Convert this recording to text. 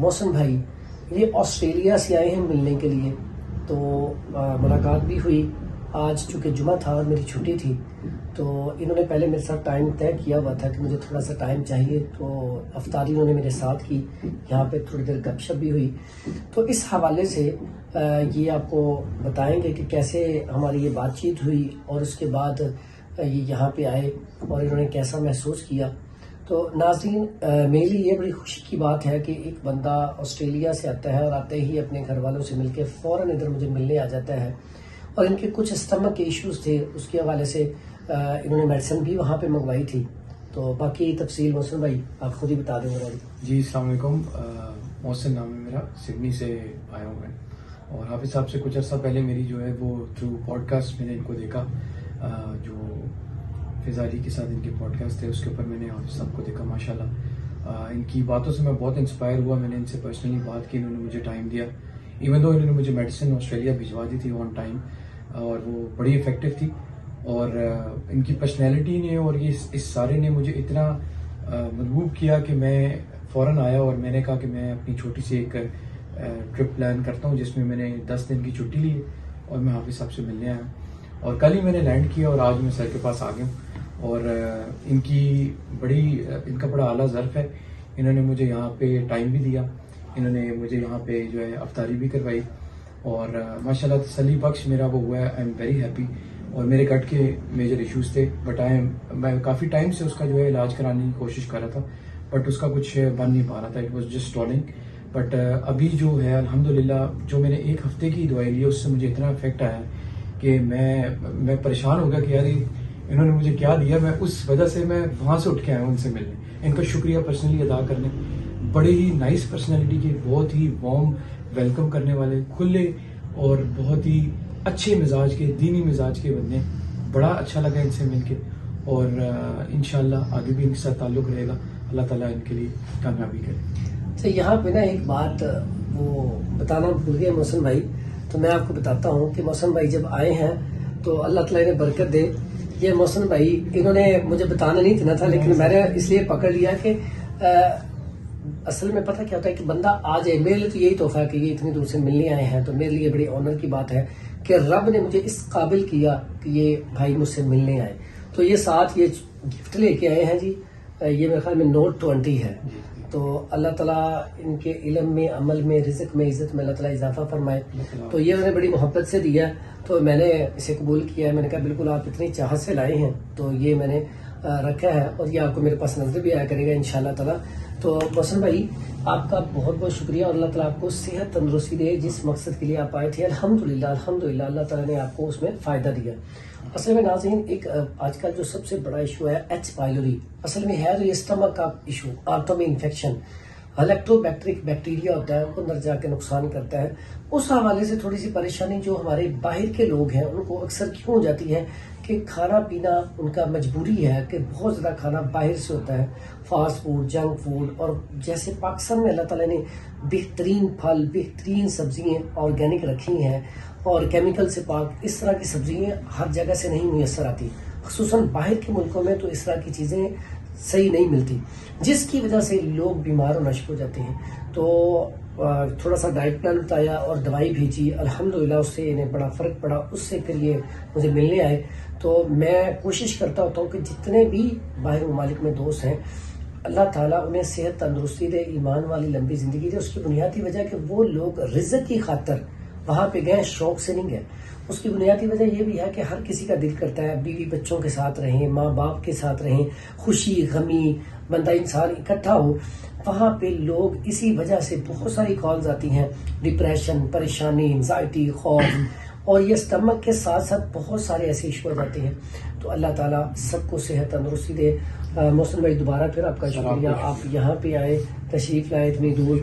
محسن بھائی یہ آسٹریلیا سے آئے ہیں ملنے کے لیے، تو ملاقات بھی ہوئی. آج چونکہ جمعہ تھا اور میری چھٹی تھی، تو انہوں نے پہلے میرے ساتھ ٹائم طے کیا ہوا تھا کہ مجھے تھوڑا سا ٹائم چاہیے، تو افطاری انہوں نے میرے ساتھ کی، یہاں پہ تھوڑی دیر گپ شپ بھی ہوئی. تو اس حوالے سے یہ آپ کو بتائیں گے کہ کیسے ہماری یہ بات چیت ہوئی اور اس کے بعد یہ یہاں پہ آئے اور انہوں نے کیسا محسوس کیا. تو ناظرین، میرے لیے یہ بڑی خوشی کی بات ہے کہ ایک بندہ آسٹریلیا سے آتا ہے اور آتے ہی اپنے گھر والوں سے مل کے فوراً ادھر مجھے ملنے آ جاتا ہے. اور ان کے کچھ اسٹمک کے ایشوز تھے، اس کے حوالے سے انہوں نے میڈیسن بھی وہاں پہ منگوائی تھی. تو باقی تفصیل محسن بھائی آپ خود ہی بتا دیں گے. جی السلام علیکم. محسن نام ہے میرا، سڈنی سے آیا ہوں میں. اور حافظ صاحب سے کچھ عرصہ پہلے میری جو ہے وہ تھرو پوڈ کاسٹ میں نے ان کو دیکھا، جو فضالی کے ساتھ ان کے پوڈ کاسٹ تھے، اس کے اوپر میں نے حافظ صاحب کو دیکھا. ماشاءاللہ ان کی باتوں سے میں بہت انسپائر ہوا. میں نے ان سے پرسنلی بات کی، انہوں نے مجھے ٹائم دیا، ایون دو انہوں نے مجھے میڈیسن آسٹریلیا بھجوا دی تھی آن ٹائم، اور وہ بڑی افیکٹو تھی. اور ان کی پرسنالٹی نے اور یہ اس سارے نے مجھے اتنا مرغوب کیا کہ میں فوراً آیا اور میں نے کہا کہ میں اپنی چھوٹی سی ایک ٹرپ پلان کرتا ہوں، جس میں میں نے 10 دن کی چھٹی لی اور میں حافظ صاحب سے ملنے آیا. اور کل ہی میں نے لینڈ کیا اور آج میں سر کے پاس آ گیا ہوں. اور ان کا بڑا اعلیٰ ظرف ہے. انہوں نے مجھے یہاں پہ ٹائم بھی دیا، انہوں نے مجھے یہاں پہ جو ہے افطاری بھی کروائی، اور ماشاءاللہ تسلی بخش میرا وہ ہوا ہے. I am very happy. اور میرے گٹ کے میجر ایشوز تھے، بٹ میں کافی ٹائم سے اس کا جو ہے علاج کرانے کی کوشش کر رہا تھا، بٹ اس کا کچھ بن نہیں پا رہا تھا. It was just stalling. But ابھی جو ہے الحمدللہ جو میں نے 1 ہفتے کی دوائی لی، اس سے مجھے اتنا افیکٹ آیا کہ میں پریشان ہو گیا کہ یار انہوں نے مجھے کیا دیا. میں اس وجہ سے میں وہاں سے اٹھ کے آیا ہوں ان سے ملنے، ان کا شکریہ پرسنلی ادا کرنے. بڑے ہی نائس پرسنالٹی کے، بہت ہی وارم ویلکم کرنے والے، کھلے اور بہت ہی اچھے مزاج کے، دینی مزاج کے بندے. بڑا اچھا لگا ان سے مل کے، اور انشاءاللہ آگے بھی ان کے ساتھ تعلق رہے گا. اللہ تعالیٰ ان کے لیے کامیابی کرے. تو یہاں پہ نا ایک بات وہ بتانا بھول گیا محسن بھائی، تو میں آپ کو بتاتا ہوں کہ محسن بھائی جب آئے ہیں تو اللہ تعالیٰ نے برکت دے. یہ محسن بھائی انہوں نے مجھے بتانا نہیں دینا تھا، لیکن میں نے اس لیے پکڑ لیا کہ اصل میں پتہ کیا ہوتا ہے کہ بندہ آ جائے. میرے لیے تو یہی تحفہ ہے کہ یہ اتنی دور سے ملنے آئے ہیں، تو میرے لیے بڑی آنر کی بات ہے کہ رب نے مجھے اس قابل کیا کہ یہ بھائی مجھ سے ملنے آئے. تو یہ ساتھ یہ گفٹ لے کے آئے ہیں جی. یہ میرے خیال میں نوٹ 20 ہے. تو اللہ تعالیٰ ان کے علم میں، عمل میں، رزق میں، عزت میں اللہ تعالیٰ اضافہ فرمائے. تو یہ انہوں نے بڑی محبت سے دیا، تو میں نے اسے قبول کیا ہے. میں نے کہا بالکل آپ اتنی چاہت سے لائے ہیں، تو یہ میں نے رکھا ہے اور یہ آپ کو میرے پاس نظر بھی آیا کرے گا انشاءاللہ تعالیٰ. تو محسن بھائی آپ کا بہت بہت شکریہ، اور اللہ تعالیٰ آپ کو صحت تندرستی دے. جس مقصد کے لیے آپ آئے تھے الحمدللہ اللہ تعالیٰ نے آپ کو اس میں فائدہ دیا. اصل میں ناظرین ایک آج کل جو سب سے بڑا ایشو ہے ایچ پائلوری، اصل میں ہے تو یہ اسٹمک کا ایشو، آرتھو میں انفیکشن، ہیلیکٹوبیکٹرک بیکٹیریا ہوتا ہے، وہ اندر جا کے نقصان کرتا ہے. اس حوالے سے تھوڑی سی پریشانی جو ہمارے باہر کے لوگ ہیں ان کو اکثر کیوں ہو جاتی ہے کہ کھانا پینا ان کا مجبوری ہے کہ بہت زیادہ کھانا باہر سے ہوتا ہے، فاسٹ فوڈ، جنک فوڈ. اور جیسے پاکستان میں اللہ تعالیٰ نے بہترین پھل، بہترین سبزیاں آرگینک رکھی ہیں اور کیمیکل سے پاک، اس طرح کی سبزیاں ہر جگہ سے نہیں میسر آتی. خصوصاً باہر کے ملکوں میں تو اس طرح کی چیزیں صحیح نہیں ملتی، جس کی وجہ سے لوگ بیمار ہونا شروع ہو جاتے ہیں. تو تھوڑا سا ڈائٹ پلان بتایا اور دوائی بھیجی، الحمدللہ اس سے انہیں بڑا فرق پڑا. اس سے پھر یہ مجھے ملنے آئے. تو میں کوشش کرتا ہوتا ہوں کہ جتنے بھی باہر ممالک میں دوست ہیں اللہ تعالیٰ انہیں صحت تندرستی دے، ایمان والی لمبی زندگی دے. اس کی بنیادی وجہ کہ وہ لوگ رزق کی خاطر وہاں پہ گئے، شوق سے نہیں گئے. اس کی بنیادی وجہ یہ بھی ہے کہ ہر کسی کا دل کرتا ہے بیوی بچوں کے ساتھ رہیں، ماں باپ کے ساتھ رہیں، خوشی غمی بندہ انسان اکٹھا ہو. وہاں پہ لوگ اسی وجہ سے بہت ساری کالز آتی ہیں، ڈپریشن، پریشانی، انزائٹی، خوف، اور یہ اسٹمک کے ساتھ ساتھ بہت سارے ایسے ایشو ہو جاتے ہیں. تو اللہ تعالیٰ سب کو صحت تندرستی دے. محسن بھائی دوبارہ پھر آپ کا شکریہ، آپ یہاں پہ آئے، تشریف لائے اتنی دور.